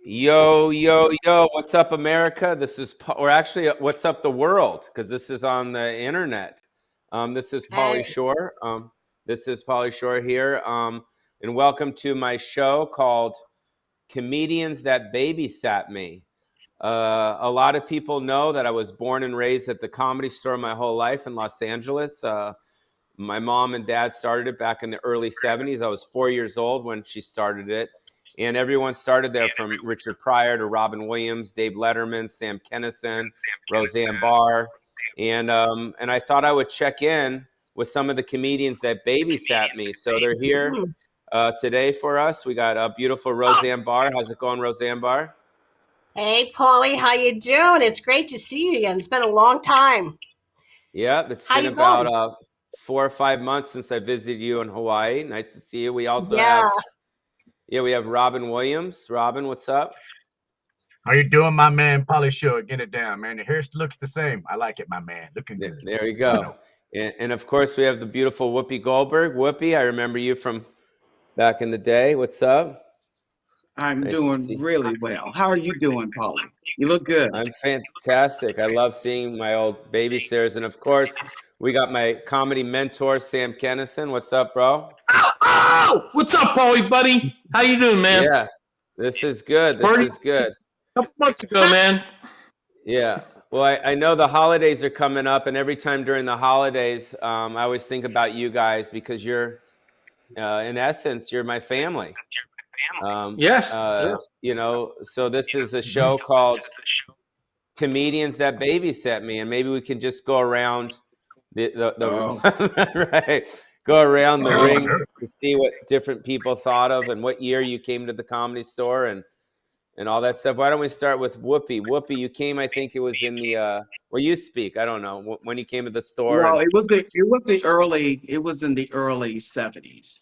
Yo, yo, yo, what's up, America? Or actually, what's up, the world? Because this is on the internet. This is Pauly Hey, Shore. This is Pauly Shore here. And welcome to my show called Comedians That Babysat Me. A lot of people know that I was born and raised at the Comedy Store my whole life in Los Angeles. My mom and dad started it back in the early 70s. I was 4 years old when she started it. And everyone started there from Richard Pryor to Robin Williams, Dave Letterman, Sam Kinison, Roseanne Barr. And I thought I would check in with some of the comedians that babysat me. So they're here today for us. We got a beautiful Roseanne Barr. How's it going, Roseanne Barr? hey, Pauly, how you doing? It's great to see you again. It's been a long time. Yeah, it's How been you about been? 4 or 5 months since I visited you in Hawaii. Nice to see you. We also Yeah, have, yeah, we have Robin Williams. Robin, what's up? How you doing, my man? Pauly Shore, get it down, man. The hair looks the same. I like it, my man. Looking good. There we You go. know. And of course, we have the beautiful Whoopi Goldberg. Whoopi, I remember you from back in the day. What's up? I'm Nice to doing see. really well. How are you doing, Paulie? You look good. I'm fantastic. I love seeing my old babysitters. And of course, we got my comedy mentor, Sam Kinison. What's up, bro? Ow! Ow! What's up, Pauly, buddy? How you doing, man? Yeah, this is good. This Party is good. a couple months ago, man. Yeah. Well, I know the holidays are coming up, and every time during the holidays, I always think about you guys because in essence, you're my family. Yes. So this is a show called Comedians That Babysat Me, and maybe we can just go around Oh, right, go around the Oh, ring sure. to see what different people thought of and what year you came to the Comedy Store and all that stuff. Why don't we start with Whoopi? Whoopi, you came, I think it was in the well, you speak. I don't know when you came to the store well, and it was in the early 70s.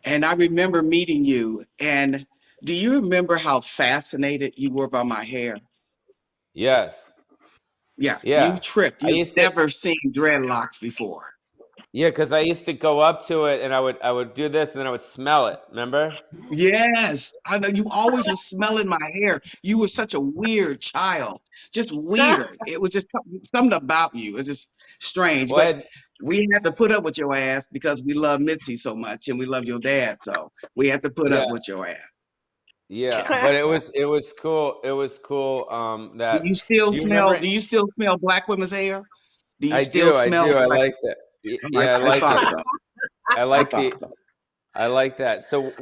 And I remember meeting you. And do you remember how fascinated you were by my hair? yes, Yeah, you yeah. tripped. I You'd used to never seen dreadlocks before. Yeah, because I used to go up to it and I would do this and then I would smell it. Remember? Yes, I know you always was smelling my hair. You were such a weird child, just weird. It was just something about you. It's just strange. Well, But we had to put up with your ass because we love Mitzi so much and we love your dad. So we had to put yeah, up with your ass. yeah. Yeah. But it was cool. It was cool. Do That you still do you smell? remember? Do you still smell black women's hair? Do you I still do. I smell do. I black? like that. Oh, Yeah, I I like thought it. so. I I like the. thought so. I like that. So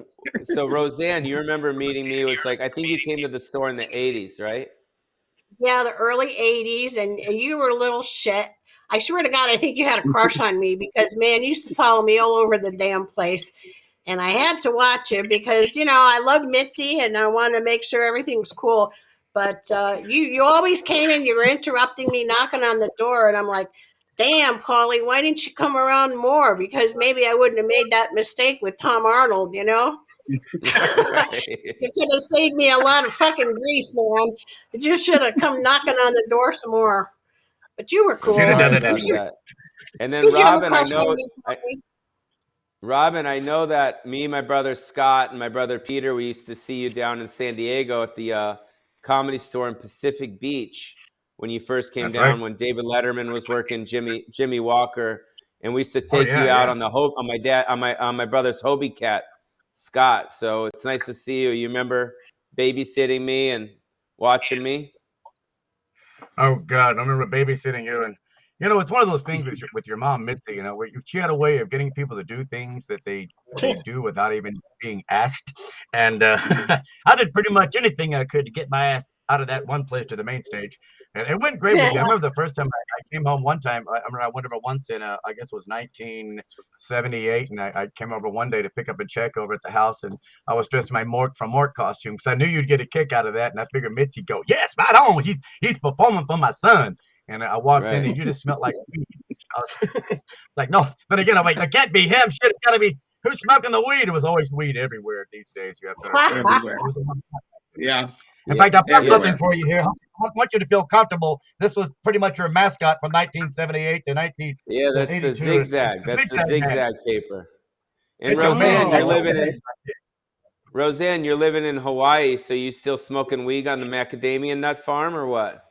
Roseanne, you remember meeting me? It was like I think you came to the store in the '80s, right? yeah, the early 80s, and you were a little shit. I swear to God, I think you had a crush on me because, man, you used to follow me all over the damn place. And I had to watch it because, I loved Mitzi and I wanted to make sure everything was cool. But you always came in, you were interrupting me, knocking on the door. And I'm like, damn, Paulie, why didn't you come around more? Because maybe I wouldn't have made that mistake with Tom Arnold. Right. You could have saved me a lot of fucking grief, man. You just should have come knocking on the door some more. But you were Should have cool. done Sorry it about Did you, anyway. that. And then did you have a Robin, I crush on know. me, Paulie? Robin, I know that me, my brother Scott, and my brother Peter, we used to see you down in San Diego at the Comedy Store in Pacific Beach when you first came That's right. down. When David Letterman was working, Jimmy Walker, and we used to Oh take yeah, you out yeah. on the on my dad on my brother's Hobie cat, Scott. So it's nice to see you. You remember babysitting me and watching me? Oh God, I remember babysitting you, and it's one of those things with your mom Mitzi, where she had a way of getting people to do things that they do without even being asked, and I did pretty much anything I could to get my ass out of that one place to the main stage, and it went great with you. I remember the first time I came home one time. I remember I went over once in I guess it was 1978, and I came over one day to pick up a check over at the house, and I was dressed in my Mork from Mork costume because I knew you'd get a kick out of that, and I figured Mitzi'd go, yes, right on. He's performing for my son. And I walked in Right. and you just smelled like weed. I was it's like, no. But again, I'm like, it can't be him. Shit, it's got to be who's smoking the weed. It was always weed everywhere these days. You have to understand. Everywhere. It was a Yeah, In Yeah. fact, I've got Yeah. something everywhere. for you here. I want you to feel comfortable. This was pretty much your mascot from 1978 to Yeah. That's the 1982. zigzag. The That's the zigzag man. zigzag paper. And It's your man. Roseanne, you're That's what Oh, living it in is. Roseanne, you're living in Hawaii, so you still smoking weed on the macadamia nut farm or what?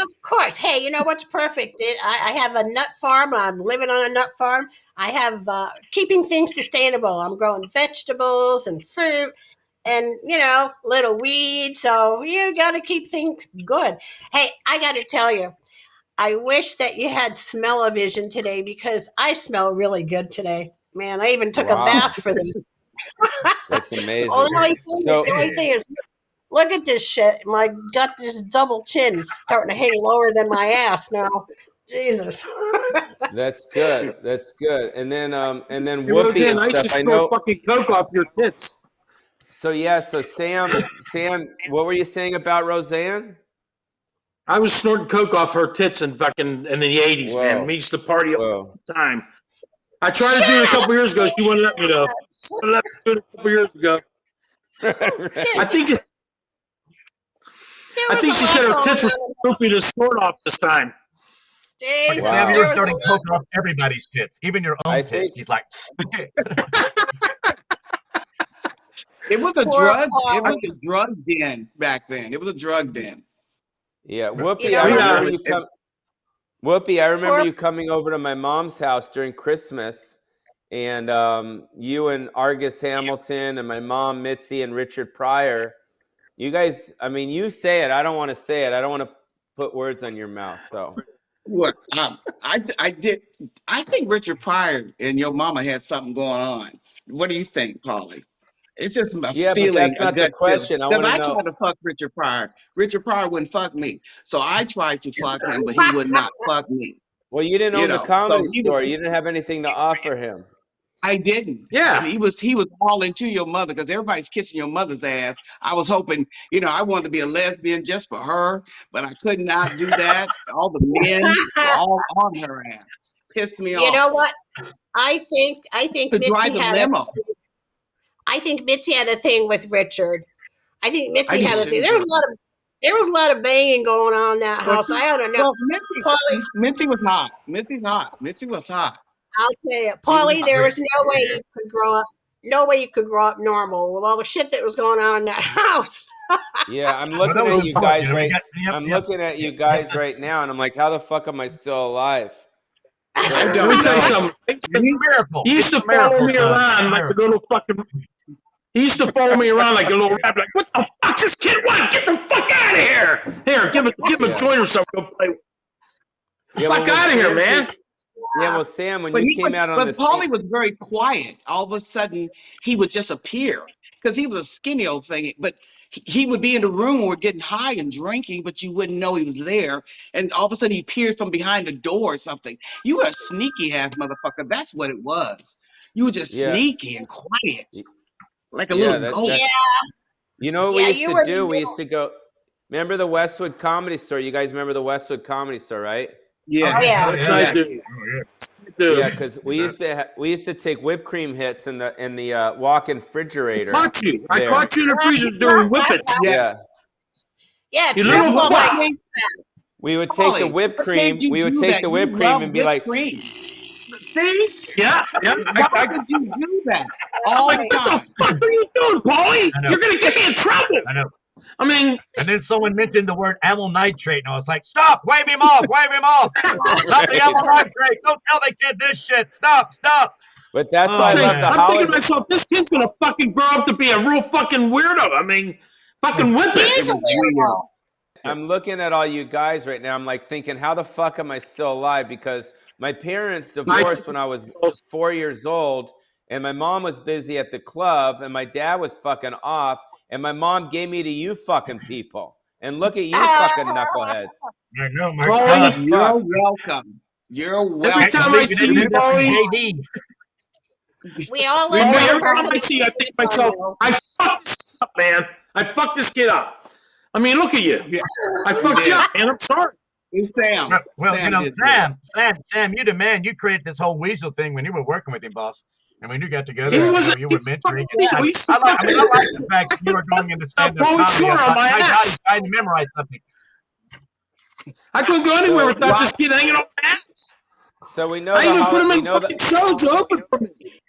Of course. Hey, you know what's perfect? I have a nut farm. I'm living on a nut farm. I have keeping things sustainable. I'm growing vegetables and fruit and, little weeds. So you got to keep things good. Hey, I got to tell you, I wish that you had smell-o-vision today because I smell really good today. Man, I even took a bath Wow, for this. that's Oh, amazing. the only thing is, look at this shit. My got this double chin starting to hang lower than my ass now. Jesus. That's good. That's good. And then Hey, Whoopi Roseanne, and I used to stuff. I snort know. fucking coke off your tits. So yeah. So Sam, what were you saying about Roseanne? I was snorting coke off her tits in fucking in the 80s, man. Whoa, We used to party all whoa. the time. I tried to do it a Shut up. couple years ago. She wouldn't let me, though. I let me do it a couple years ago. Right. I think There was a she lot said her going tits were on. goofy to snort off this time. Like Jesus, Sam, you Wow. were there was a starting lot. coke off everybody's tits, even your I own think. tits. He's like, It was a Poor drug. It Paul. was a drug den back then. It was a drug den. Yeah, You Whoopi. I know what? remember you come. Whoopi, I remember Poor you coming over to my mom's house during Christmas, and you and Argus Hamilton and my mom Mitzi and Richard Pryor. You guys, I mean, you say it. I don't want to say it. I don't want to put words on your mouth. So What? I did. I think Richard Pryor and your mama had something going on. What do you think, Pauly? It's just a yeah, but feeling, that's a not the gut feeling. question. I Because want to I know. tried to fuck Richard Pryor. Richard Pryor wouldn't fuck me. So I tried to fuck him, but he would not fuck me. Well, you didn't You own the know, so comedy he was. store. You didn't have anything to offer him. I didn't. And Yeah. he was all into your mother because everybody's kissing your mother's ass. I was hoping, I wanted to be a lesbian just for her, but I could not do that. All the men were all on her ass. Pissed me You off. know what? I think To drive Mitzi the had a limo. thing with Richard. I think I Mitzi do had a thing. too. There was a lot of banging going on in that Well, house. I don't know. Pauly, Mitzi was hot. Mitzi's hot. Mitzi was hot. I'll tell you, She was Pauly, hot. there was no way you could grow up. No way you could grow up normal with all the shit that was going on in that house. Yeah, I'm well, that looking was at the you part. guys We right. got, I'm looking at you guys right now, and I'm like, how the fuck am I still alive? I So Let me don't tell you know. something. It's a miracle. He used to It's a follow miracle, me son. around like a Miracle. little fucking. He used to follow me around like a little rabbit. Like, what the fuck this kid want? Get the fuck out of here! Here, give him Yeah. a joint or something. Go play. yeah, Fuck when out of here, Sam man. yeah, well, Sam, when But you came out on the Pauly scene, was very quiet. All of a sudden, he would just appear because he was a skinny old thing. But he would be in the room when we're getting high and drinking, but you wouldn't know he was there. And all of a sudden, he appeared from behind the door or something. You were a sneaky ass motherfucker. That's what it was. You were just yeah, sneaky and quiet, like a yeah, little that Yeah, ghost. you know what we yeah, used you to were do? We the used to go. Remember the Westwood Comedy Store? You guys remember the Westwood Comedy Store, right? Yeah. Oh, yeah. Yes, Yeah. I do. Oh, yeah. Dude, Yeah, because we used to take whipped cream hits in the walk-in refrigerator. caught you. I there. caught you in the freezer doing whippets. Yeah, Yeah, You truth little will fuck. like we would take the Pauly, whipped what cream. made you We would do take that? the You whipped cream love and be whipped like, cream. See? Yeah. Why would you do that all the What the time? fuck are you doing, Pauly? I know. You're gonna get me in trouble. I know. I mean, And then someone mentioned the word amyl nitrate, and I was like, stop, wave him off, wave him off. Stop the amyl nitrate. Don't tell the kid this shit. Stop, stop. but that's Oh, why I say, love the I'm thinking to holiday. myself, this kid's gonna fucking grow up to be a real fucking weirdo. I mean, fucking he whippets. is a weirdo. I'm looking at all you guys right now. I'm like thinking, how the fuck am I still alive? Because my parents divorced when I was 4 years old, and my mom was busy at the club, and my dad was fucking off, and my mom gave me to you fucking people. And look at you fucking knuckleheads. I know, my Pauly, God. You're Fuck. welcome. You're Every welcome. time I see you, Pauly, JD. We all Pauly, live in every a time I see you, I think to myself, I fucked this up, man. I fucked this kid up. I mean, look at you. Yeah. I fucked you up, man. I'm sorry. It's Sam. Well, Sam you know, did that. Sam, you're the man. You created this whole weasel thing when you were working with him, boss. And when you got together, He you wasn't. were He was mentoring. fucking And weasel. He's I like the fact that you were going into stand-up Pauly comedy. Shore I on thought, my my God, ass. he's trying to memorize something. I couldn't go anywhere So, without this kid hanging on my ass. So we know I the even put him we in know fucking shows open for me.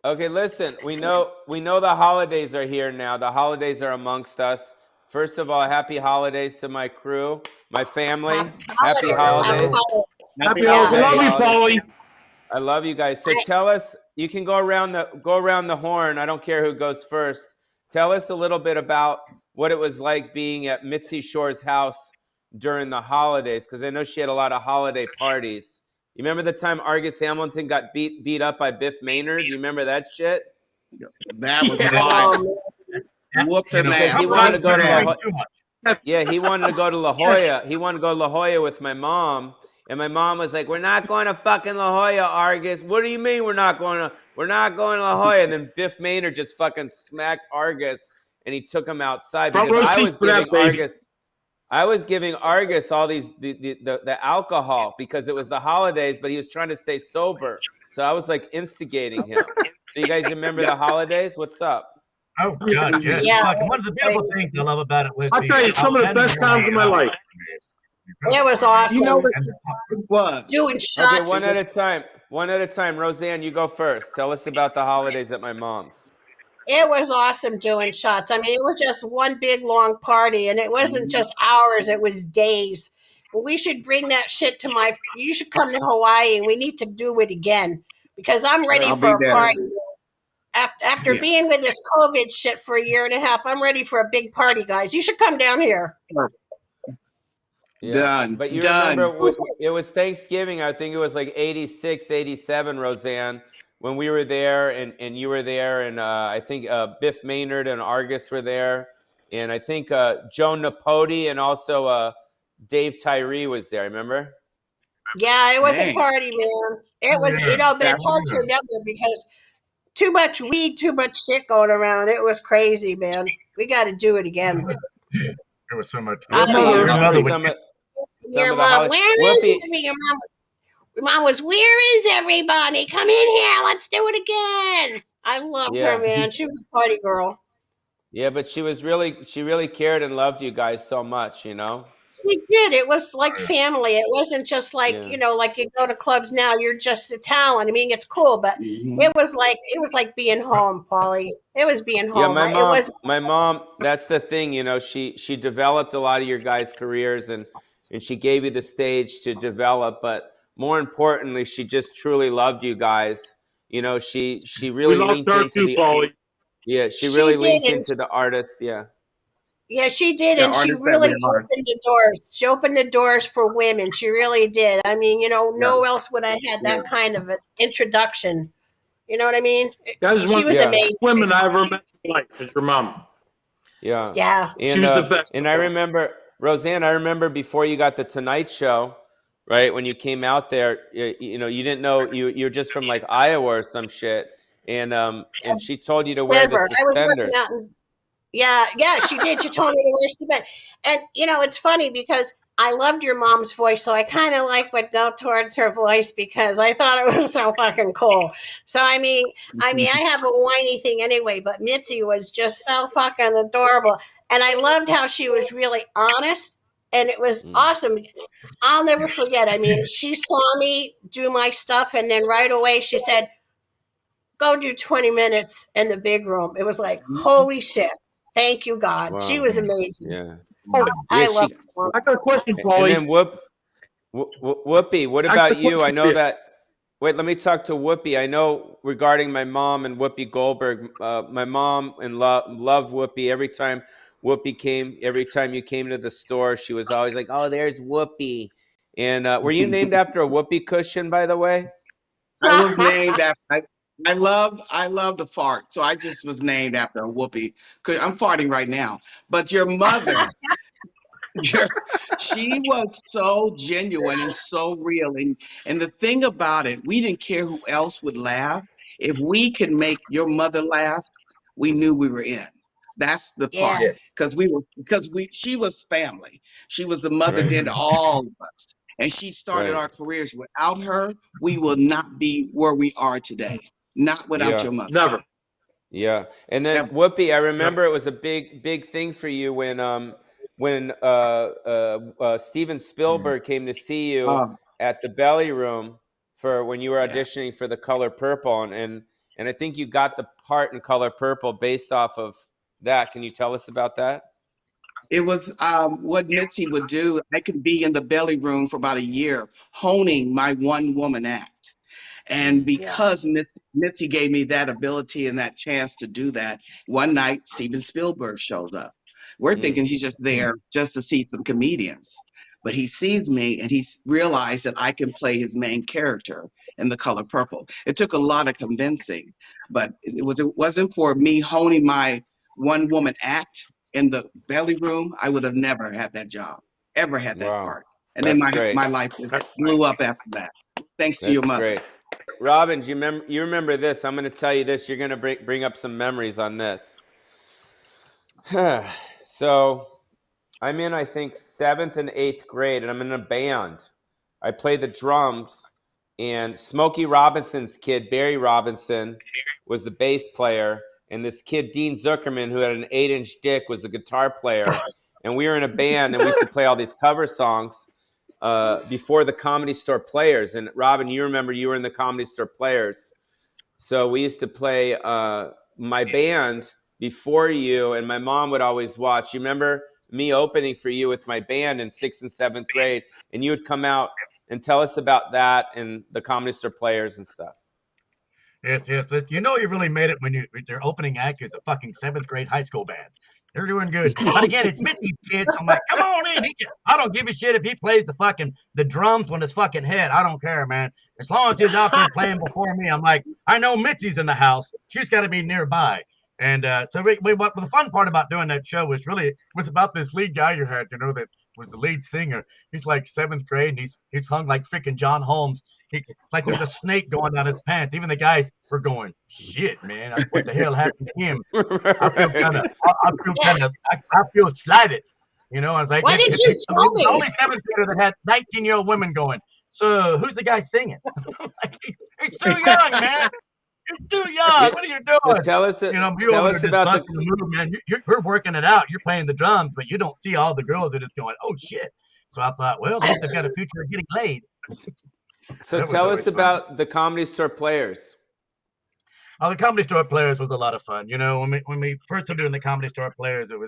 Okay, listen. We know the holidays are here now. The holidays are amongst us. First of all, happy holidays to my crew, my family. Happy Happy holidays. holidays. Happy Yeah. holidays. I Happy love you, holidays. Pauly. I love you guys. So tell us, you can go around the horn. I don't care who goes first. Tell us a little bit about what it was like being at Mitzi Shore's house during the holidays, because I know she had a lot of holiday parties. You remember the time Argus Hamilton got beat up by Biff Maynard? You remember that shit? That was Yeah. wild. That- Whooped him Because ass. he some of wanted those to go to are La too much. Yeah, he wanted to go to La Jolla. He wanted to go to La Jolla with my mom. And my mom was like, "We're not going to fucking La Jolla, Argus." "What do you mean we're not going to La Jolla?" And then Biff Maynard just fucking smacked Argus and he took him outside Front because row seats for that, baby. I was giving Argus all these the alcohol because it was the holidays, but he was trying to stay sober. So I was like instigating him. So you guys remember the holidays? What's up? Oh God, yes. Yeah. Look, one of the beautiful things I love about it was I'll tell you, some of the best times of my life. It was awesome. You know what And it was? Doing Okay, shots. one at a time. One at a time. Roseanne, you go first. Tell us about the holidays at my mom's. It was awesome doing shots. I mean, it was just one big long party, and it wasn't just hours, it was days. We should bring that shit to you should come to Hawaii, and we need to do it again because I'm ready I'll for be a there. party. After Yeah. being with this COVID shit for a year and a half, I'm ready for a big party, guys. You should come down here. Yeah. Done. But you Done. remember it was Thanksgiving. I think it was like 86, 87, Roseanne, when we were there and you were there. And I think Biff Maynard and Argus were there. And I think Joe Napodi and also Dave Tyree was there. Remember? Yeah, it was a Dang. party, man. It was, but it's hard to remember because too much weed, too much shit going around. It was crazy, man. We got to do it again. there was so much. I Whoopi, know. you Your remember mother would some of Your the mom, holidays? where is Whoopi, your mom? Your mom was, where is everybody? Come in here. Let's do it again. I loved her, yeah. man. She was a party girl. Yeah, but she really cared and loved you guys so much, you know? She did. It was like family. It wasn't just like, Yeah. like you go to clubs now, you're just a talent. I mean, it's cool, but Mhm. it was like being home, Pauly. It was being Yeah, home. my mom, that's the thing, you know, she developed a lot of your guys' careers and she gave you the stage to develop, but more importantly, she just truly loved you guys. You know, she We really loved linked her into too, Pauly. she She really did, linked into the artist, yeah. yeah, she did, The and she artist that really we are. opened the doors. She opened the doors for women. She really did. I mean, no else would have had that kind of an introduction. You know what I mean? That is She one of was the Yeah. amazing. best women I ever met in my life, is your mom. Yeah. Yeah. She And was the best. and I remember, Roseanne, I remember before you got the Tonight Show, right? When you came out there, you know, you didn't know you're just from like Iowa or some shit. And she told you to wear the Denver. I was working suspenders. out in yeah, she did. She told me to wear cement. And it's funny because I loved your mom's voice, so I kind of would go towards her voice because I thought it was so fucking cool. So I have a whiny thing anyway, but Mitzi was just so fucking adorable, and I loved how she was really honest, and it was awesome. I'll never forget. I mean, she saw me do my stuff, and then right away she said, "Go do 20 minutes in the big room." It was like, holy shit. Thank you, God. She Wow. was amazing. Yeah. I Yeah, love she her. I got a question, and Pauly. then Whoopi, what I got a about you? I question know for you. that wait, let me talk to Whoopi. I know regarding my mom and Whoopi Goldberg, my mom and loved Whoopi. Every time you came to the store, she was always like, "Oh, there's Whoopi." And were you named after a Whoopi cushion, by the way? I was named after. I love to fart, so I just was named after a whoopee. Cause I'm farting right now. But your mother, she was so genuine and so real. And the thing about it, we didn't care who else would laugh. If we could make your mother laugh, we knew we were in. That's the Yeah. part. She was family. She was the mother Right. then to all of us. And she started Right. our careers. Without her, we will not be where we are today. Not without Yeah. your mother. Never. Yeah, and then Ever. Whoopi, I remember it was a big thing for you when Steven Spielberg came to see you Uh, at the Belly Room for when you were auditioning for The Color Purple, and and I think you got the part in Color Purple based off of that. Can you tell us about that? It was what Mitzi would do. I could be in the belly room for about a year, honing my one woman act. And Yeah. because Mitzi gave me that ability and that chance to do that, one night Steven Spielberg shows up. We're thinking he's just there just to see some comedians. But he sees me and he's realized that I can play his main character in The Color Purple. It took a lot of convincing, but it wasn't for me honing my one woman act in the belly room, I would have never had that job, ever had that Wow, part. And then that's great. my life just blew up after that. Thanks to your That's mother. great. Robin, you remember this? I'm going to tell you this. You're going to bring up some memories on this. So I'm in, I think, 7th and 8th grade, and I'm in a band. I play the drums, and Smokey Robinson's kid, Barry Robinson, was the bass player, and this kid, Dean Zuckerman, who had an 8-inch dick, was the guitar player. And we were in a band, and we used to play all these cover songs before the Comedy Store Players. And Robin, you remember you were in the Comedy Store Players. So we used to play my band before you, and my mom would always watch. You remember me opening for you with my band in 6th and 7th grade, and you would come out and tell us about that and the Comedy Store Players and stuff. Yes. You know you really made it when your opening act is a fucking 7th grade high school band. They're doing good. But again, it's Mitzi's kids. I'm like, come on in. I don't give a shit if he plays the drums on his fucking head. I don't care, man. As long as he's out there playing before me, I'm like, I know Mitzi's in the house. She's got to be nearby. And so what the fun part about doing that show was about this lead guy you had, that was the lead singer. He's like 7th grade, and he's hung like freaking John Holmes. It's like there's a snake going down his pants. Even the guys were going, shit, man, what the hell happened to him? I feel slighted. I was like, Why didn't you tell me? The only 7th grader that had 19-year-old women going, so who's the guy singing? Like, he's too young, man. You're too young. What are you doing? So tell us about the move, man. You're working it out. You're playing the drums, but you don't see all the girls that is going, oh shit. So I thought, well, at least they've got a future of getting laid. So tell us about the Comedy Store Players. The Comedy Store Players was a lot of fun. When we first started doing the Comedy Store Players, we were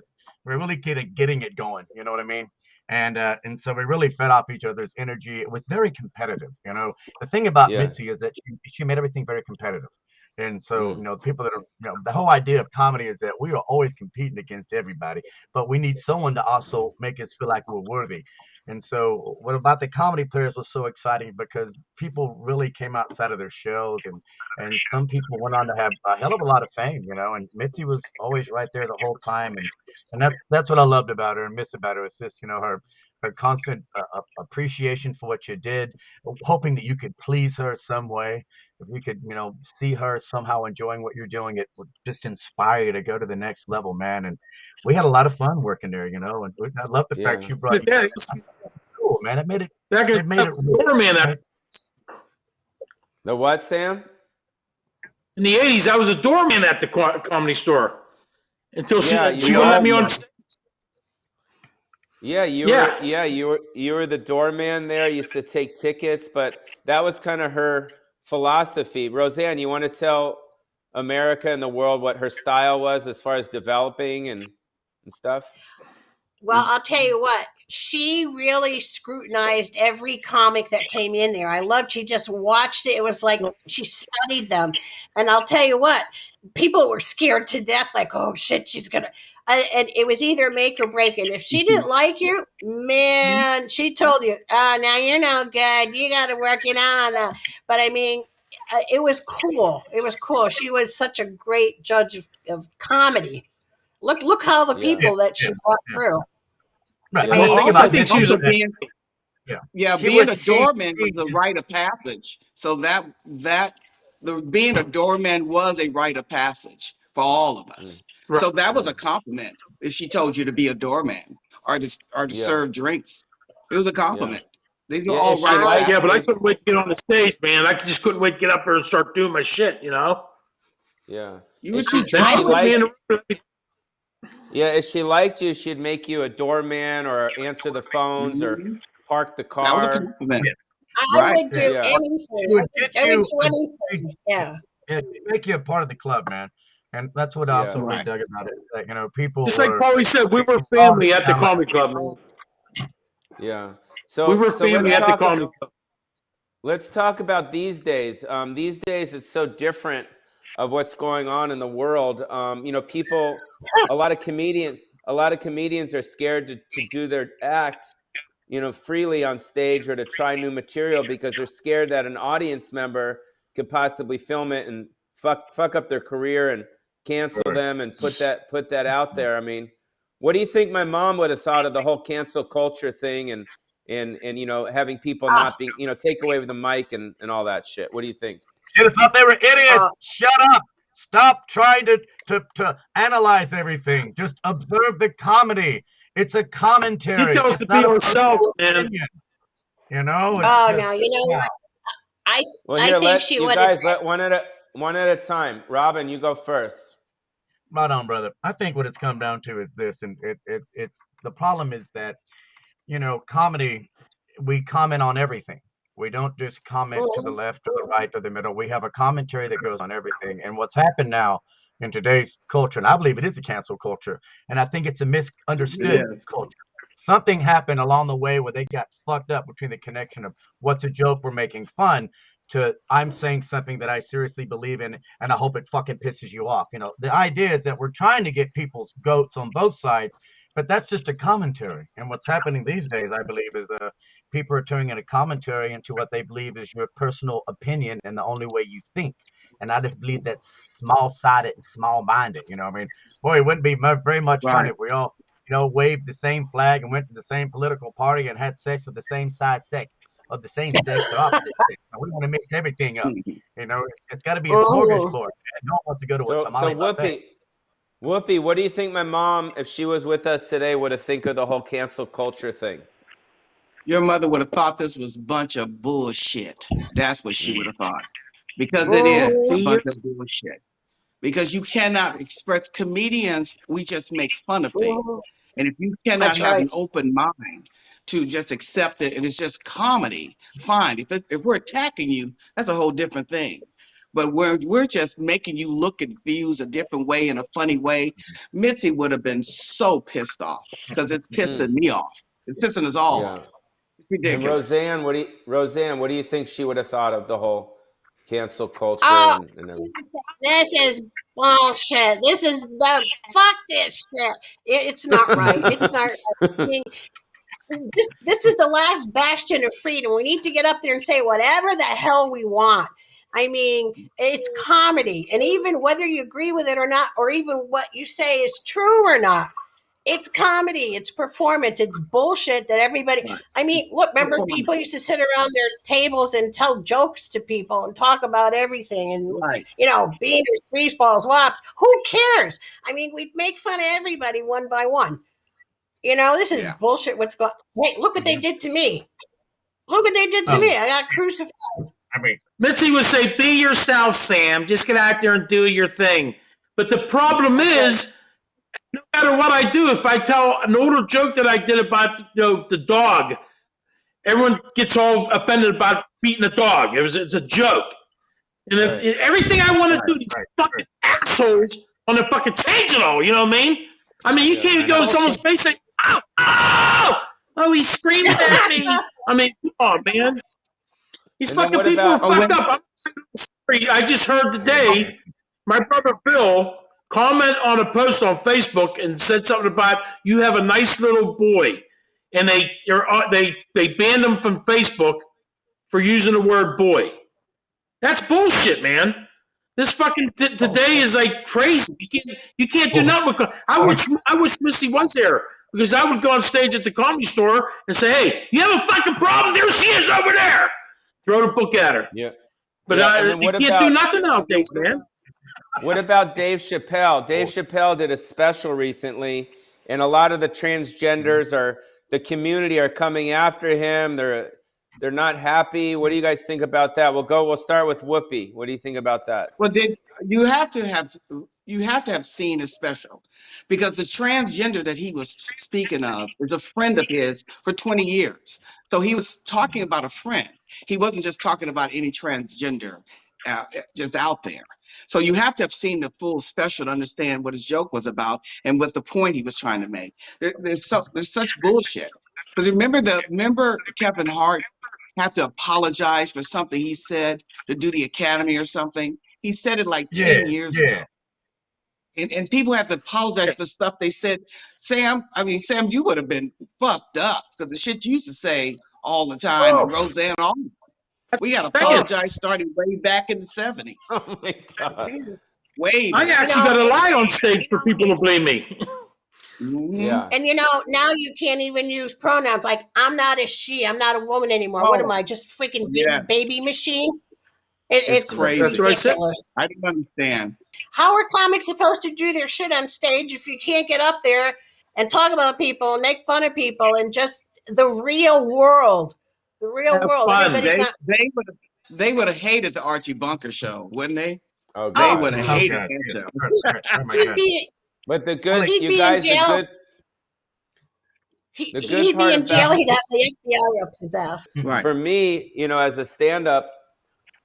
really getting it going. You know what I mean? And so we really fed off each other's energy. It was very competitive. The thing about Mitzi is that she made everything very competitive. And so, people that are, the whole idea of comedy is that we are always competing against everybody, but we need someone to also make us feel like we're worthy. And so what about the Comedy Players was so exciting because people really came outside of their shells, and some people went on to have a hell of a lot of fame, and Mitzi was always right there the whole time. And that's what I loved about her and miss about her. It's just, her constant appreciation for what you did, hoping that you could please her some way. If you could, see her somehow enjoying what you're doing, it would just inspire you to go to the next level, man. And we had a lot of fun working there, and I love the fact you brought. Cool, man. It made it. Doorman. The what, Sam? In the '80s, I was a doorman at the Comedy Store until she wouldn't let me on. Yeah, you were the doorman there. You used to take tickets, but that was kind of her philosophy. Roseanne, you want to tell America and the world what her style was as far as developing and stuff? Well, I'll tell you what, she really scrutinized every comic that came in there. I loved, she just watched it. It was like she studied them. And I'll tell you what, people were scared to death, like, oh shit, she's going to, and it was either make or break. And if she didn't like you, man, she told you, now you're no good. You got to work it on. But I mean, it was cool. It was cool. She was such a great judge of comedy. Look how the people that she brought through. Right. I think she was being a doorman was a rite of passage. So being a doorman was a rite of passage for all of us. Right. So that was a compliment if she told you to be a doorman or to serve drinks. It was a compliment. These are all rite of passage. Yeah, but I couldn't wait to get on the stage, man. I just couldn't wait to get up there and start doing my shit, Yeah. You were too dry. Yeah, if she liked you, she'd make you a doorman or answer the phones or park the car. That was a compliment. I would do anything. I would do anything. Yeah. Yeah, make you a part of the club, man. And that's what I Yeah. also really Right. dug about it. That, people Just like were Pauly said, we were all family at the down like comedy club, man. Yeah. We So were so family at the comedy club. let's talk about these days. These days, it's so different of what's going on in the world. People, a lot of comedians are scared to do their act, freely on stage or to try new material because they're scared that an audience member could possibly film it and fuck up their career and cancel Right. them and put that out there. I mean, what do you think my mom would have thought of the whole cancel culture thing and having people Ah, not being take away with the mic and all that shit? What do you think? Should have thought they were uh, idiots. Shut up. Stop trying to analyze everything. Just observe the comedy. It's a She commentary. told us It's to be not a ourselves, personal man. opinion. It's oh, just now you know wow. what? I Well, I here, think let she you would have guys said, let one at a time. Robin, you go first. Right on, brother. I think what it's come down to is this, and it's the problem is that comedy, we comment on everything. We don't just comment to the "Mm, left or the right or the middle. We have a commentary that goes on everything. And what's happened now in today's culture, and I believe it is a cancel culture, and I think it's a It misunderstood is. culture. Something happened along the way where they got fucked up between the connection of what's a joke we're making fun to I'm saying something that I seriously believe in and I hope it fucking pisses you off. The idea is that we're trying to get people's goats on both sides, but that's just a commentary. And what's happening these days, I believe, is people are turning a commentary into what they believe is your personal opinion and the only way you think. And I just believe that's small-sided and small-minded. I mean, boy, it wouldn't be very much fun Right. if we all, waved the same flag and went to the same political party and had sex with the same size sex of the same sex or opposite sex. We want to mix everything up. It's got to be a smorgasbord. mm." Man. No one wants to go to a So tamale buffet. Whoopi, what do you think my mom, if she was with us today, would have think of the whole cancel culture thing? Your mother would have thought this was a bunch of bullshit. That's what she would have thought. Because it is a Mhm. See bunch you. of bullshit. Because you cannot express comedians, we just make fun of things. Mhm. And if you cannot That's have right. an open mind to just accept it and it's just comedy, fine. If we're attacking you, that's a whole different thing. But we're just making you look at views a different way in a funny way. Mitzi would have been so pissed off because it's pissing Mm, me off. It's pissing us all yeah. off. It's And ridiculous. Roseanne, what do you think she would have thought of the whole cancel culture Oh, and everything? this is bullshit. This is the fuck this shit. It's not right. It's not right. I mean, this is the last bastion of freedom. We need to get up there and say whatever the hell we want. I mean, it's comedy, and even whether you agree with it or not, or even what you say is true or not, it's comedy. It's performance. It's bullshit that everybody. Right. I mean, look, remember Performance. people used to sit around their tables and tell jokes to people and talk about everything, and Right. beaners, greaseballs, wops. Who cares? I mean, we make fun of everybody one by one. This is Yeah. bullshit. What's going? Hey, look what they Mhm. did to me. Look what they did to Oh, me. I got crucified. I mean, Mitzi would say, "Be yourself, Sam. Just get out there and do your thing." But the problem That's right. is, no matter what I do, if I tell an older joke that I did about the dog, everyone gets all offended about beating a dog. It's a joke. And Right. everything I want to right, do, these right, fucking assholes want to fucking change it all. You know what I mean? You Yeah. can't I go know. in someone's Bullshit. face and say, "Ow, ow, oh, he's screaming at me." Come on, man. These And then fucking what people are about Oh, fucked when up. I just heard Yeah. today my brother Bill comment on a post on Facebook and said something about you have a nice little boy, and they banned him from Facebook for using the word boy. That's bullshit, man. This fucking today Bullshit. is like crazy. You can't do Or, nothing with. or, I wish Missy was there because I would go on stage at the comedy store and say, "Hey, you have a fucking problem? There she is over there." Throw the book at her. yeah. But Yeah. And then you can't do nothing nowadays, man. what about Dave Chappelle? Dave Chappelle did a special recently, and a lot of the transgenders are the community are coming after him. They're not happy. What do you guys think about that? We'll start with Whoopi. What do you think about that? Well, did you have to have seen his special because the transgender that he was speaking of is a friend of his for 20 years. So he was talking about a friend. He wasn't just talking about any transgender. just out there. So you have to have seen the full special to understand what his joke was about and what the point he was trying to make. There's such bullshit. Because remember Kevin Hart had to apologize for something he said to do the Academy or something. He said it like 10 years ago. And people have to apologize for stuff they said. Sam, you would have been fucked up because the shit you used to say all the time, and Roseanne, we got to apologize starting way back in the 70s. Oh my God. Way I back. actually got to lie on stage for people to blame me. Yeah. And now you can't even use pronouns like I'm not a she, I'm not a woman anymore. What am I, just freaking baby machine? It's crazy. That's what I said. ridiculous. I don't understand. How are comics supposed to do their shit on stage if you can't get up there and talk about people and make fun of people and just the real world? The real Have world. fun. Everybody's They would have hated the Archie Bunker show, wouldn't they? Oh They God. would have hated that show. Oh my God. But the good, He'd you be guys, in jail. the good He'd part be in jail. about He'd have the FBI up his ass. Right. for me, as a stand-up,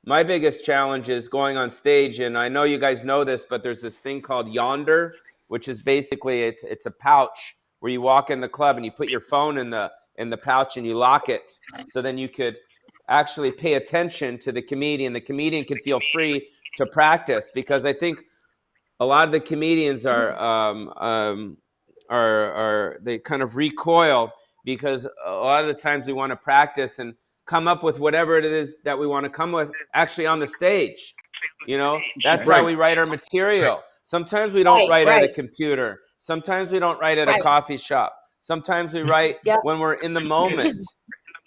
my biggest challenge is going on stage, and I know you guys know this, but there's this thing called Yonder, which is basically it's a pouch where you walk in the club and you put your phone in the pouch and you lock it, so then you could actually pay attention to the comedian. The comedian can feel free to practice, because I think a lot of the comedians are they kind of recoil because a lot of the times we want to practice and come up with whatever it is that we want to come with actually on the stage. That's how we write our material. Sometimes we don't write at a computer. Sometimes we don't write at a coffee shop. Sometimes we write when we're in the moment.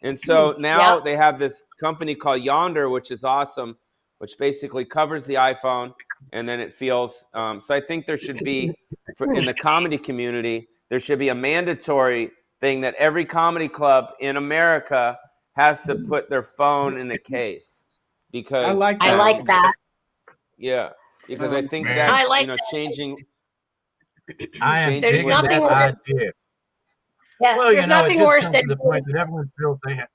And so now they have this company called Yonder, which is awesome, which basically covers the iPhone, and then it feels. So I think there should be, in the comedy community, there should be a mandatory thing that every comedy club in America has to put their phone in a case, because I like that. Yeah, because I think Man. that's I like changing. There's nothing with worse. Yeah, Well, there's nothing it worse just than comes to the point that everyone feels they have.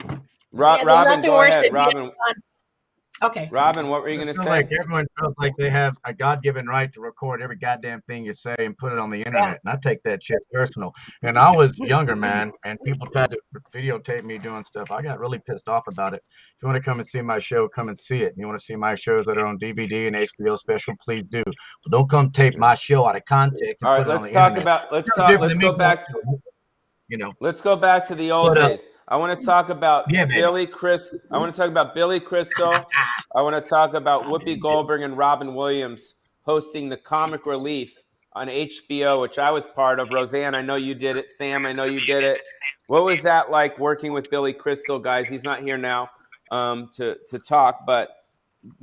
there's Robin, nothing go worse ahead. than Robin, okay. Robin, what were you going to feel say? like everyone feels like they have a God-given right to record every goddamn thing you say and put it on the internet. And I take that shit personal. And I was younger, man, and people tried to videotape me doing stuff. I got really pissed off about it. If you want to come and see my show, come and see it. You want to see my shows that are on DVD and HBO special, please do. But don't come tape my show out of context and All put right, it on the let's talk internet. about. Let's go back to the old days. I want to talk about Billy Crystal. I want to talk about Billy Crystal. I want to talk about Whoopi Goldberg and Robin Williams hosting the Comic Relief on HBO, which I was part of. Roseanne, I know you did it. Sam, I know you did it. What was that like working with Billy Crystal, guys? He's not here now to talk, but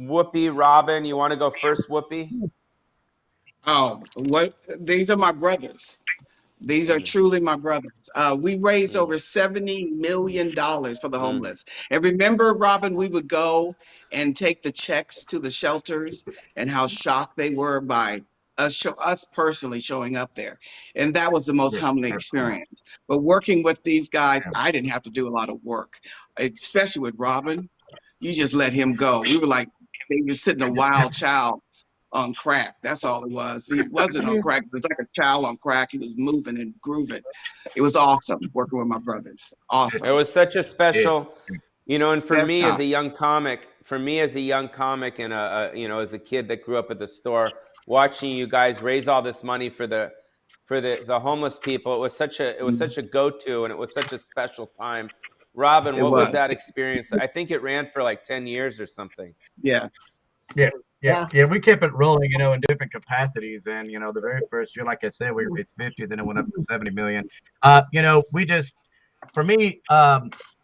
Whoopi, Robin, you want to go first, Whoopi? Oh, these are my brothers. These are truly my brothers. We raised over $70 million for the homeless. And remember, Robin, we would go and take the checks to the shelters, and how shocked they were by us personally showing up there. And that was the most humbling experience. But working with these guys, I didn't have to do a lot of work, especially with Robin. You just let him go. We were like babysitting a wild child on crack. That's all it was. He wasn't on crack. It was like a child on crack. He was moving and grooving. It was awesome working with my brothers. Awesome. It was such a special, and for That's me tough. as a young comic, and as a kid that grew up at the store, watching you guys raise all this money for the homeless people, it was such a go-to, and it was such a special time. Robin, what was that experience? I think it ran for like 10 years or something. Yeah. Yeah, we kept it rolling, in different capacities. And, the very first year, like I said, we raised 50, then it went up to 70 million. We just, for me,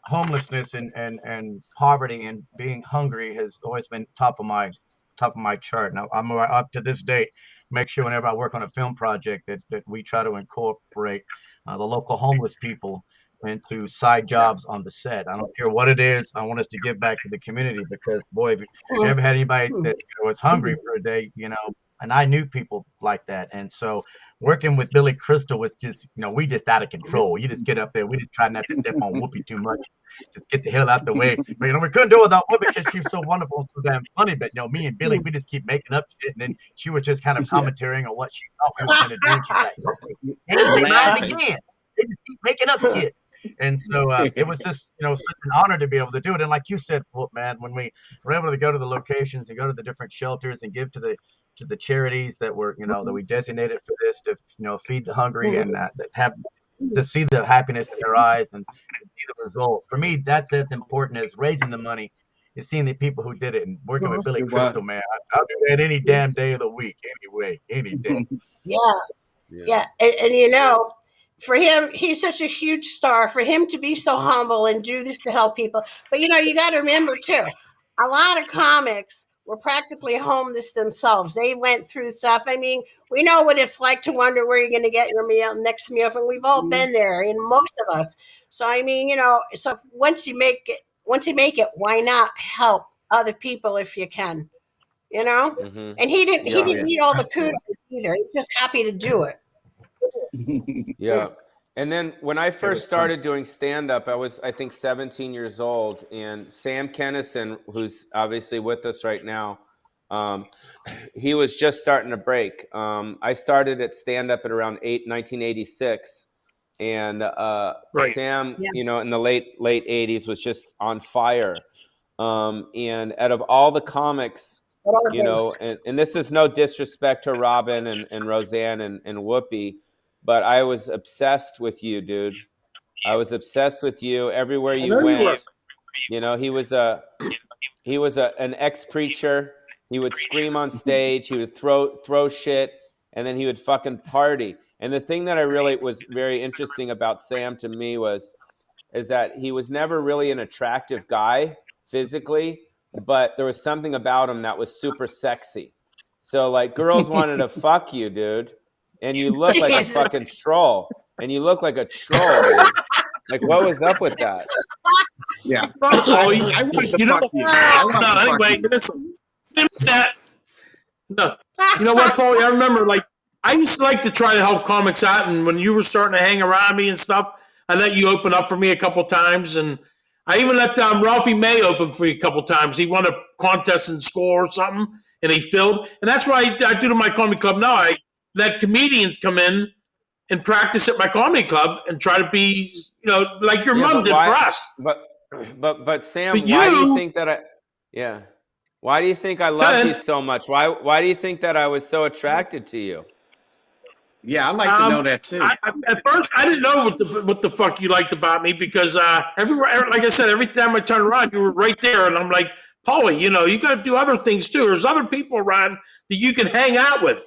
homelessness and poverty and being hungry has always been top of my chart. Now, I'm up to this date, make sure whenever I work on a film project that we try to incorporate the local homeless people into side jobs on the set. I don't care what it is. I want us to give back to the community, because boy, if you ever had anybody that was hungry for a day, and I knew people like that. And so working with Billy Crystal was just, we just out of control. You just get up there. We just try not to step on Whoopi too much. Just get the hell out the way. But, we couldn't do it without Whoopi because she's so wonderful and so damn funny. But, me and Billy, we just keep making up shit. And then she was just kind of commentating on what she thought we were going to do. And she's like, anything else again. They just keep making up shit. And so it was just, such an honor to be able to do it. And like you said, well, man, when we were able to go to the locations and go to the different shelters and give to the charities that were, that we designated for this to, feed the hungry and have to see the happiness in their eyes and see the result. For me, that's as important as raising the money is seeing the people who did it and working with Billy Crystal, man. I'll do that any damn day of the week, anyway, any day. Yeah. And for him, he's such a huge star. For him to be so humble and do this to help people. But, you got to remember, too, a lot of comics were practically homeless themselves. They went through stuff. I mean, we know what it's like to wonder where you're going to get your next meal from. We've all been there, and most of us. So, I mean, so once you make it, why not help other people if you can, Mm-hmm. And he didn't need all the kudos either. He's just happy to do it. Yeah. And then when I first started doing stand-up, I was, I think, 17 years old. And Sam Kinison, who's obviously with us right now, he was just starting to break. I started at stand-up at around 1986. And Sam, in the late 80s was just on fire. And out of all the comics, and this is no disrespect to Robin and Roseanne and Whoopi, but I was obsessed with you, dude. I was obsessed with you everywhere you went. He was an ex-preacher. He would scream on stage. He would throw shit, and then he would fucking party. And the thing that I really was very interesting about Sam to me is that he was never really an attractive guy physically, but there was something about him that was super sexy. So like girls wanted to fuck you, dude. And you look like a fucking troll. And you look like a troll, dude. Like, what was up with that? Yeah. I wanted to fuck you. Anyway, listen. No. You know what, Pauly? I remember, I used to like to try to help comics out. And when you were starting to hang around me and stuff, I let you open up for me a couple times. And I even let Ralphie May open for you a couple times. He won a contest and score or something. And he filled. And that's why I do to my comedy club now. I let comedians come in and practice at my comedy club and try to be, like your mom did for us. But Sam, why do you think that why do you think I loved you so much? Why do you think that I was so attracted to you? Yeah, I'd like to know that too. At first, I didn't know what the fuck you liked about me because everywhere, like I said, every time I turned around, you were right there, and I'm like, Pauly, you got to do other things too. There's other people around that you can hang out with,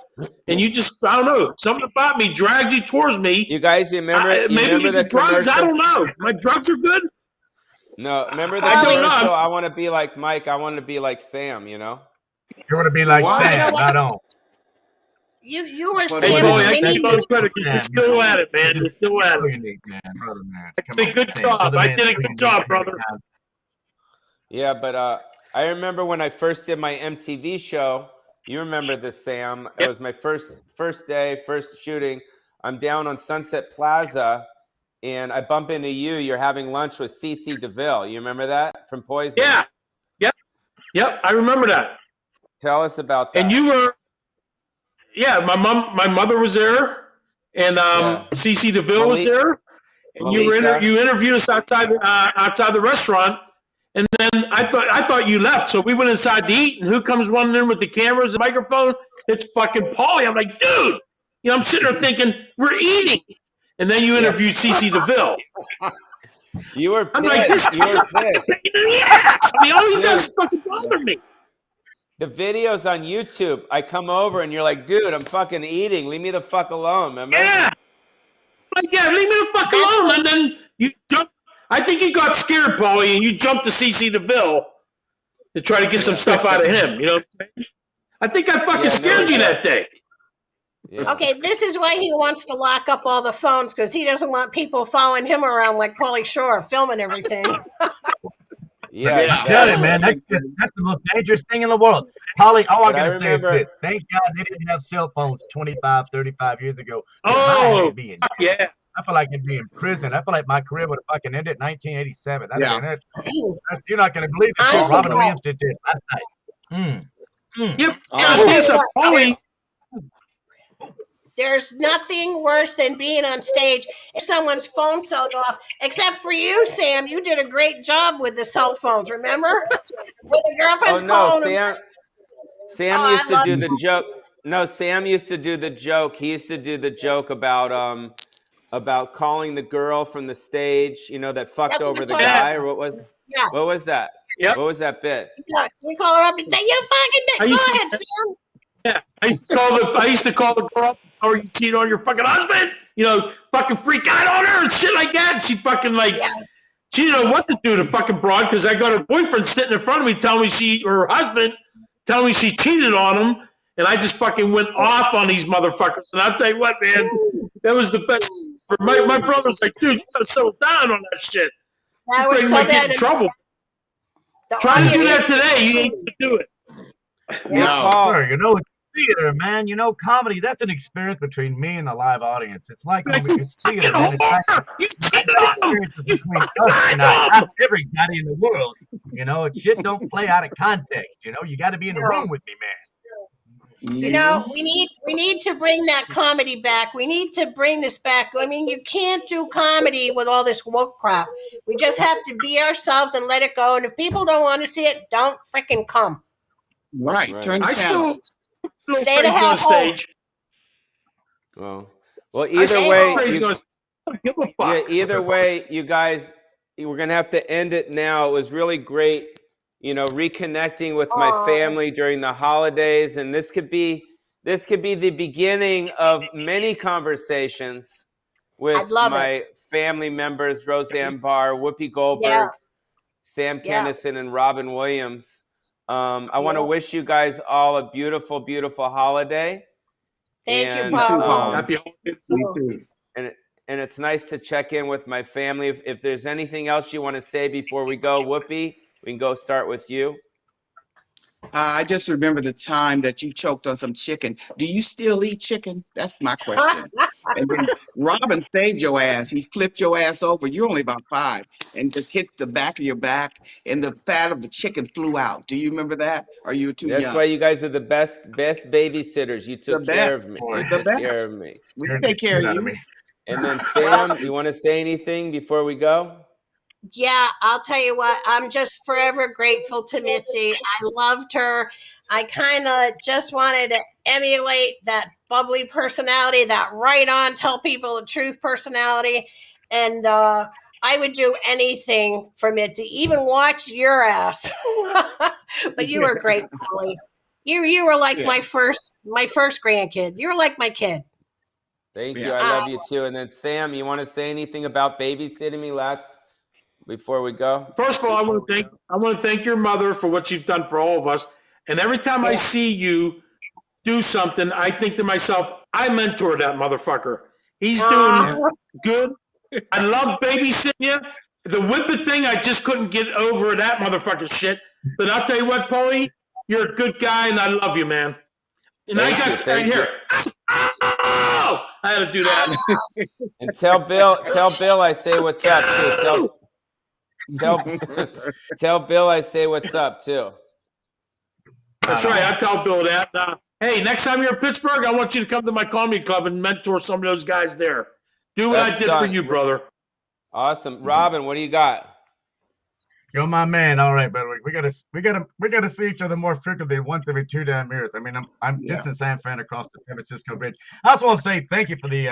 and you just, I don't know, something about me dragged you towards me. You guys, remember maybe the drugs? commercial? I don't know. My drugs are good. No, remember the commercial? I want to be like Mike. I want to be like Sam. You want to be like Sam, right on. You were Hey, Sam's Pauly, mini. You're still at it, man. You're still at it. I say good job. I did a good job, brother. Yeah, but I remember when I first did my MTV show. You remember this, Sam? It was my first day, first shooting. I'm down on Sunset Plaza, and I bump into you. You're having lunch with CeCe DeVille. You remember that from Poison? Yeah. Yep. I remember that. Tell us about that. And you were, my mother was there, and CeCe DeVille was there, and you interviewed us outside the restaurant. And then I thought you left, so we went inside to eat. And who comes running in with the cameras and microphone? It's fucking Pauly. I'm like, dude. I'm sitting there thinking we're eating, and then you interviewed CeCe DeVille. You were pissed. I'm like, you were pissed. Yes. All he does is fucking bother me. The video's on YouTube. I come over and you're like, dude, I'm fucking eating. Leave me the fuck alone, remember? Yeah. Like, leave me the fuck alone. And then you jump. I think you got scared, Pauly, and you jumped to CeCe DeVille to try to get some stuff out of him. You know what I'm saying? I think I fucking scared you that day. Yeah. Okay, this is why he wants to lock up all the phones, because he doesn't want people following him around like Pauly Shore, filming everything. Yeah, I'm Yeah. telling you, exactly. man, that's the most dangerous thing in the world. Pauly, all I But I gotta say is this. remember, Thank God they didn't have cell phones 25, 35 years ago, because my ass Oh, would be in jail. yeah. I feel like I'd be in prison. I feel like my career would have fucking ended in 1987. That'd have Yeah. been it. You're not gonna believe this shit. All Honestly, of Robin us. Williams did this last night. Yep. and And I'll the All tell thing of you is us. that what, Pauly, there's nothing worse than being on stage if someone's phone cell go off. Except for you, Sam. You did a great job with the cell phones. Remember, when the oh girlfriend's no, calling them. Sam Oh, I used to love do you. the joke. No, Sam used to do the joke. He used to do the joke about calling the girl from the stage, that fucked That's what over I'm the talking yeah, guy, about. or Yeah, what was that? yep. What was that bit? yeah. We call her up and say, "You fucking I go used to, ahead, Sam." yeah, I used to call the girl up and tell her you cheat on your fucking husband. Fucking freak out on her and shit like that. And she fucking Yeah. she didn't know what to do to fucking broad because I got her boyfriend sitting in front of me telling me or her husband telling me she cheated on him. And I just fucking went off on these motherfuckers. And I'll tell you what, man, that was the best. My brother's like, dude, you gotta settle down on that shit. That You was think you so might get in bad. trouble. The Try to do audience that is, today. You ain't gonna do it. Hey, yeah. No. Paul. Sure, it's theater, man. Comedy, that's an experience between me and the live audience. It's like Like, you it's fucking theater, man. It's like whore! You cheated the on him! experience You between fucking us lied tonight, to not him! everybody in the world. Shit don't play out of context. You got to be in the No. room with me, man. Yeah. We need to bring that comedy back. We need to bring this back. I mean, you can't do comedy with all this woke crap. We just have to be ourselves and let it go. And if people don't want to see it, don't freaking come. Right. Right. Turn the I channel. still Stay the crazy hell on home. stage. Well, I either Stay still way, home. crazy on stage. I don't give a yeah, fuck. either way, you guys, we're gonna have to end it now. It was really great, reconnecting with my Oh, family during the holidays, and this could be the beginning of many conversations I'd with love it. my family members: Roseanne Barr, Whoopi Yeah, Goldberg, Sam yeah, Kinison, and Robin Williams. I want to yeah. wish you guys all a beautiful, beautiful holiday, Thank you, and You too, Paulie. Paul. Happy holidays. You too. and and it's nice to check in with my family. If there's anything else you want to say before we go, Whoopi, we can go start with you. I just remember the time that you choked on some chicken. Do you still eat chicken? That's my question. And then Robin saved your ass. He flipped your ass over. You're only about 5, and just hit the back of your back, and the fat of the chicken flew out. Do you remember that? Or you were too That's why young? you guys are the best babysitters. You The took care best. of me. Boy, You The took care best. of me. We scared the take care shit of out of you. me. And then Well, Sam, you want to say anything before we go? yeah, I'll tell you what, I'm just forever grateful to Mitzi. I loved her. I kind of just wanted to emulate that bubbly personality, that right on, tell people the truth personality. And I would do anything for Mitzi, even watch your ass. But you were great, Polly. You were like Yeah. my first grandkid. You were like my kid. Thank you. Yeah. I Uh, love you too. And then Sam, you want to say anything about babysitting me before we go? First of all, I want to thank your mother for what you've done for all of us. And every time I yeah. see you do something, I think to myself, I mentored that motherfucker. He's doing Yeah. good. I love babysitting you. The whippet thing, I just couldn't get over that motherfucker shit. But I'll tell you what, Paulie, you're a good guy, and I love you, man. And I Thank you. got right Thank you. here. Oh, I had to do that. And tell Bill I say what's up too. Tell Bill I say what's up too. That's right. I tell Bill that. Hey, next time you're in Pittsburgh, I want you to come to my comedy club and mentor some of those guys there. Do what I That's did for done. you, brother. Awesome. Robin, what do you got? You're my man. All right, brother. We gotta see each other more frequently once every 2 damn years. I mean, I'm Yeah. just in San Fran across the San Francisco Bridge. I also want to say thank you for the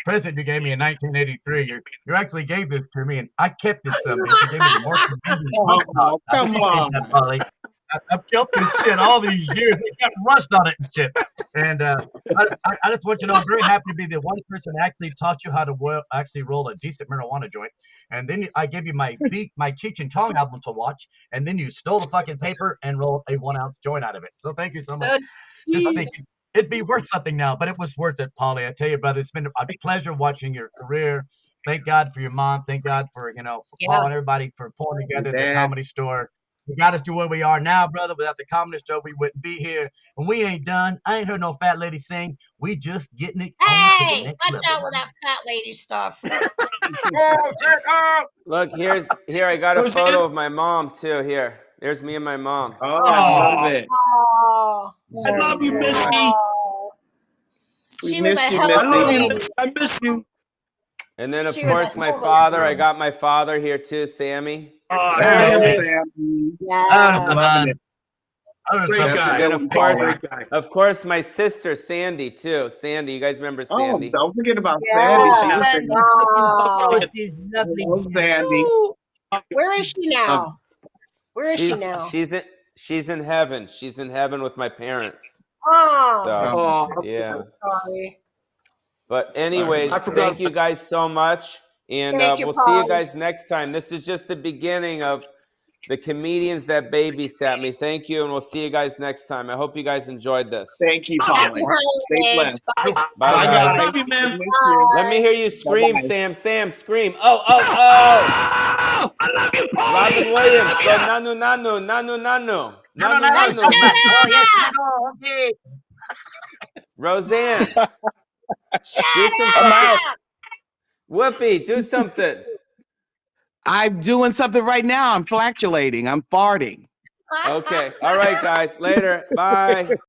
present you gave me in 1983. You actually gave this to me, and I kept this bitch. You gave me the more convenient book Oh, pouch. I come appreciate that, on. Polly. I've kept this shit all these years. It got rust on it and shit. And I just want you to know I'm very happy to be the one person that actually taught you how to actually roll a decent marijuana joint. And then I gave you my Cheech and Chong album to watch, and then you stole the fucking paper and rolled a 1-ounce joint out of it. So thank you so much. Just think it'd be worth something now, but it was worth it, Paulie. I tell you, brother, it's been a pleasure watching your career Thank God for your mom. Thank God for, Paul and everybody for pulling together the Dad. Comedy Store. You got us to where we are now, brother. Without the Comedy Store, we wouldn't be here. And we ain't done. I ain't heard no fat lady sing. We just getting it on to the Hey, next watch level. out with that fat lady stuff. Oh, shut up! Look, here I got a photo of my mom too. Here, there's me and my mom. Oh, I love it. Oh, I love you, Missy. We she was miss a you, hell I of a love Missy. you, lady. Miss. I miss you. And then of She was course a my hell of a father. lady. I got my father here too, Sammy. Oh, Oh, Yes. Sam. Yeah. Loving it. Great That's a guy. And then good of one, course, Pauly. Great guy. my sister Sandy too. Sandy, you guys remember Oh, Sandy? don't forget about Yeah. Sandy. She used Sandy, to Oh. she's lovely. love Sandy. Where is she now? Where is she She's now? she's in heaven. She's in heaven with my parents. Oh, So Oh, yeah. sorry. But anyways, I forgot. thank you guys so much, and Thank you, we'll see you Pauly. guys next time. This is just the beginning of the comedians that babysat me. Thank you, and we'll see you guys next time. I hope you guys enjoyed this. Thank you, Happy Pauly. Stay holidays. blessed. Bye. Bye, Bye, guys. I love you, man. Miss you. Let me hear you scream, Bye-bye. Sam. Sam, scream. Oh, oh, oh. Oh, I love you, Pauly. Robin I Williams, love go you. nanu, nanu, nanu, nanu. No, Nanu, no, Hey, no. shut nanu. Oh, yes, up! okay. Roseanne, Shut do some I'm out. fucking. Whoopi, do something. I'm doing something right now. I'm flatulating. I'm farting. Okay. All right, guys. Later. Bye.